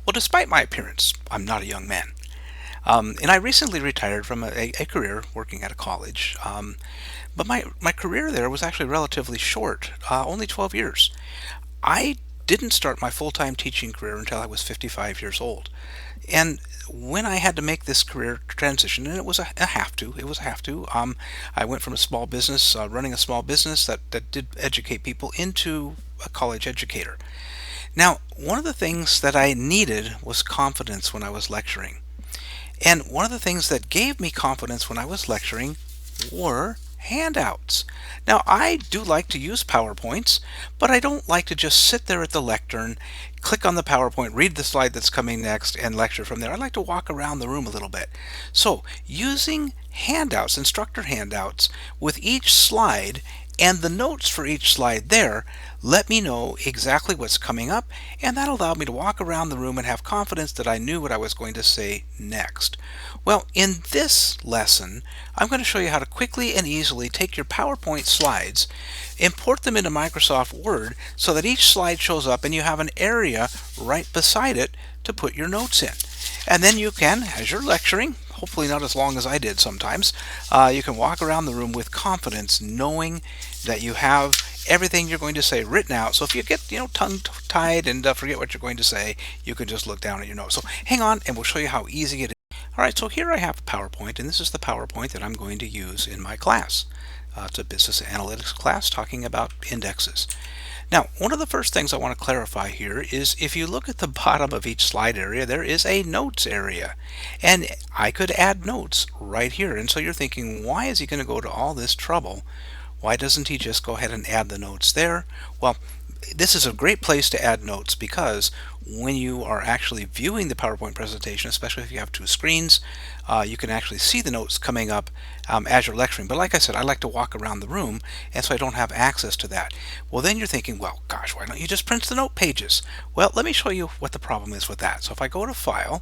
Well, despite my appearance, I'm not a young man. And I recently retired from a career working at a college. But my career there was actually relatively short, only 12 years. I didn't start my full-time teaching career until I was 55 years old. And when I had to make this career transition, and it was a have to, it was a have to. I went from a small business, running a small business that did educate people, into a college educator. Now, one of the things that I needed was confidence when I was lecturing. And one of the things that gave me confidence when I was lecturing were handouts. Now, I do like to use PowerPoints, but I don't like to just sit there at the lectern, click on the PowerPoint, read the slide that's coming next, and lecture from there. I like to walk around the room a little bit. So, using handouts, instructor handouts, with each slide and the notes for each slide there let me know exactly what's coming up, and that allowed me to walk around the room and have confidence that I knew what I was going to say next. Well, in this lesson, I'm going to show you how to quickly and easily take your PowerPoint slides, import them into Microsoft Word so that each slide shows up and you have an area right beside it to put your notes in. And then you can, as you're lecturing, hopefully not as long as I did sometimes, you can walk around the room with confidence, knowing that you have everything you're going to say written out. So if you get, tongue-tied and forget what you're going to say, you can just look down at your notes. So hang on, and we'll show you how easy it is. All right, so here I have a PowerPoint, and this is the PowerPoint that I'm going to use in my class. It's a business analytics class talking about indexes. Now, one of the first things I want to clarify here is if you look at the bottom of each slide area, there is a notes area. And I could add notes right here. And so you're thinking, why is he going to go to all this trouble? Why doesn't he just go ahead and add the notes there? Well, this is a great place to add notes because when you are actually viewing the PowerPoint presentation, especially if you have two screens, you can actually see the notes coming up as you're lecturing. But like I said, I like to walk around the room, and so I don't have access to that. Well, then you're thinking, well, gosh, why don't you just print the note pages? Well, let me show you what the problem is with that. So if I go to File,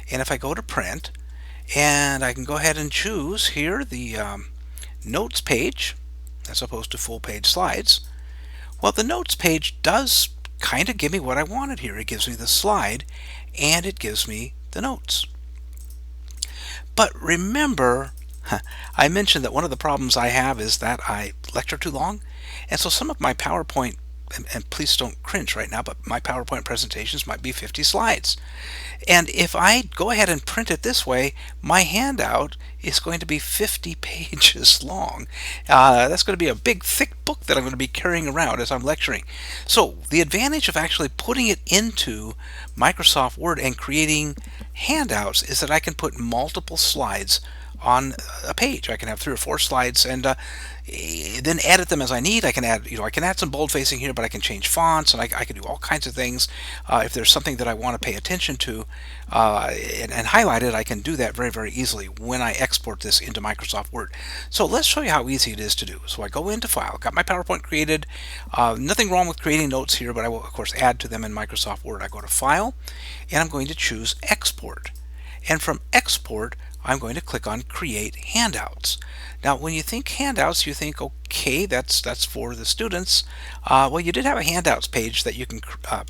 and if I go to Print, and I can go ahead and choose here the Notes page, as opposed to full page slides. Well, the notes page does kind of give me what I wanted here. It gives me the slide and it gives me the notes. But remember, I mentioned that one of the problems I have is that I lecture too long. And so some of my PowerPoint, and please don't cringe right now, but my PowerPoint presentations might be 50 slides. And if I go ahead and print it this way, my handout is going to be 50 pages long. That's going to be a big, thick book that I'm going to be carrying around as I'm lecturing. So the advantage of actually putting it into Microsoft Word and creating handouts is that I can put multiple slides on a page. I can have 3 or 4 slides and then edit them as I need. I can add, I can add some bold facing here, but I can change fonts and I can do all kinds of things. If there's something that I want to pay attention to and highlight it, I can do that very, very easily when I export this into Microsoft Word. So let's show you how easy it is to do. So I go into File, got my PowerPoint created. Nothing wrong with creating notes here, but I will, of course, add to them in Microsoft Word. I go to File, and I'm going to choose Export. And from Export, I'm going to click on Create Handouts. Now, when you think handouts, you think, okay, that's for the students. Well, you did have a handouts page that you can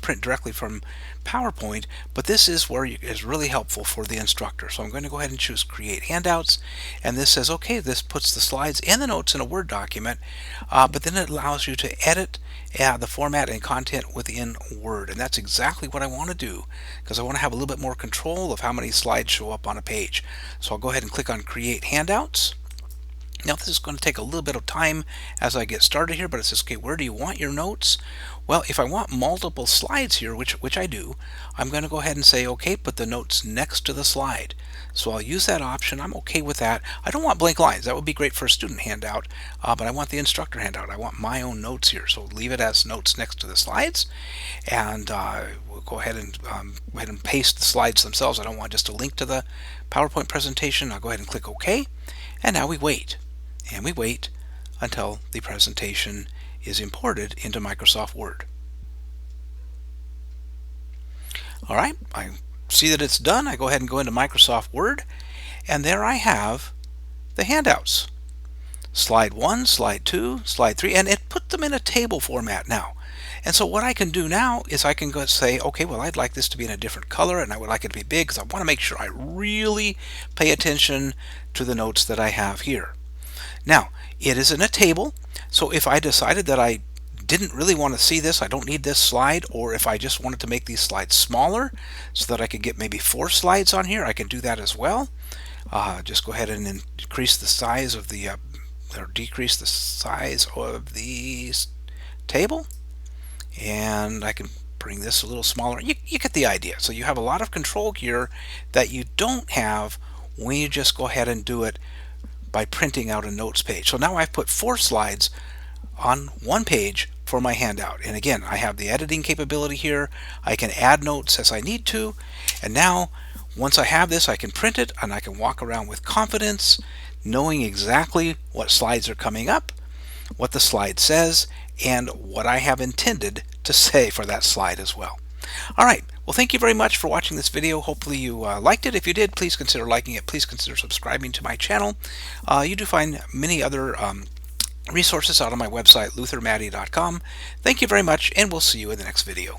print directly from PowerPoint, but this is where it is really helpful for the instructor. So I'm going to go ahead and choose Create Handouts, and this says, okay, this puts the slides and the notes in a Word document, but then it allows you to edit the format and content within Word, and that's exactly what I want to do because I want to have a little bit more control of how many slides show up on a page. So I'll go ahead and click on Create Handouts. Now this is going to take a little bit of time as I get started here, but it says, okay, where do you want your notes? Well, if I want multiple slides here, which I do, I'm going to go ahead and say, okay, put the notes next to the slide. So I'll use that option. I'm okay with that. I don't want blank lines. That would be great for a student handout, but I want the instructor handout. I want my own notes here. So leave it as notes next to the slides, and we'll go ahead and paste the slides themselves. I don't want just a link to the PowerPoint presentation. I'll go ahead and click OK, and now we wait. And we wait until the presentation is imported into Microsoft Word. All right, I see that it's done. I go ahead and go into Microsoft Word, and there I have the handouts. slide 1, slide 2, slide 3, and it put them in a table format now. And so what I can do now is I can go say, okay, well, I'd like this to be in a different color, and I would like it to be big because I want to make sure I really pay attention to the notes that I have here. Now, it is in a table, so if I decided that I didn't really want to see this, I don't need this slide, or if I just wanted to make these slides smaller so that I could get maybe 4 slides on here, I can do that as well. Just go ahead and increase the size of the or decrease the size of the table, and I can bring this a little smaller. You get the idea. So you have a lot of control here that you don't have when you just go ahead and do it by printing out a notes page. So now I've put 4 slides on one page for my handout. And again, I have the editing capability here. I can add notes as I need to. And now, once I have this, I can print it and I can walk around with confidence, knowing exactly what slides are coming up, what the slide says, and what I have intended to say for that slide as well. All right. Well, thank you very much for watching this video. Hopefully you liked it. If you did, please consider liking it. Please consider subscribing to my channel. You do find many other resources out on my website, luthermaddy.com. Thank you very much, and we'll see you in the next video.